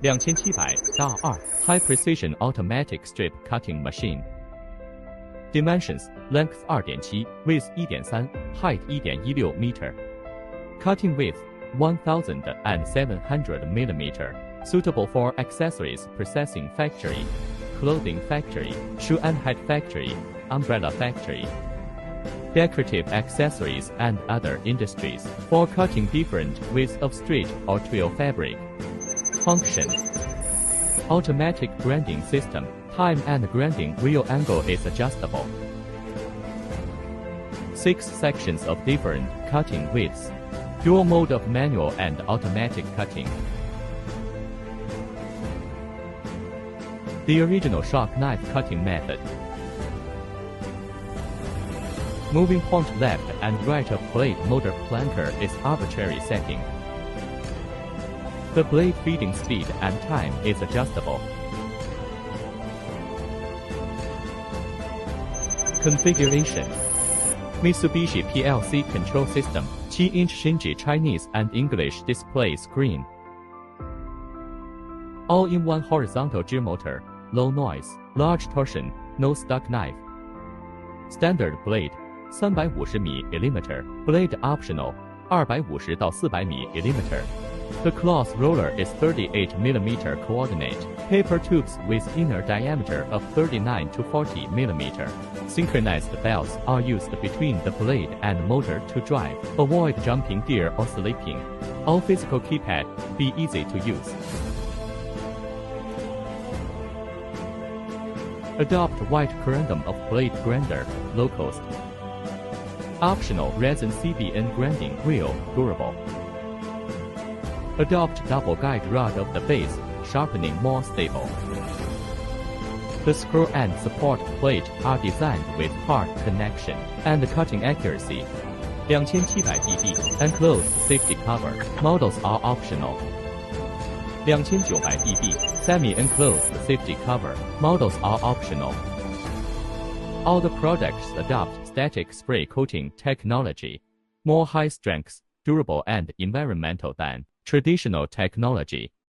2700到2 High Precision Automatic Strip Cutting Machine. Dimensions: Length 2.7, Width 1.3, Height 1.16 meter. Cutting width 1,700 mm. Suitable for accessories processing factory, clothing factory, shoe and hat factory, umbrella factory, decorative accessories and other industries. For cutting different widths of straight or twill fabric. Function: automatic grinding system. Time and grinding wheel angle is adjustable. 6 sections of different cutting widths. Dual mode of manual and automatic cutting. The original sharp knife cutting method. Moving point left and right of blade motor planker is arbitrary setting. The blade feeding speed and time is adjustable. Configuration: Mitsubishi PLC control system, 7-inch Shinji Chinese and English display screen. All-in-one horizontal gear motor, low noise, large torsion, no stuck knife. Standard blade, 350 mm, blade optional, 250 到400 mm. The cloth roller is 38 mm coordinate. Paper tubes with inner diameter of 39 to 40 mm. Synchronized belts are used between the blade and motor to drive. Avoid jumping gear or slipping. All physical keypad, be easy to use. Adopt white corundum of blade grinder, low cost. Optional resin CBN grinding wheel, durable. Adopt double guide rod of the base, sharpening more stable. The screw and support plate are designed with hard connection and cutting accuracy. 2700 dB, enclosed safety cover, models are optional. 2900 dB, semi-enclosed safety cover, models are optional. All the products adopt static spray coating technology, more high strength, durable and environmental than traditional technology.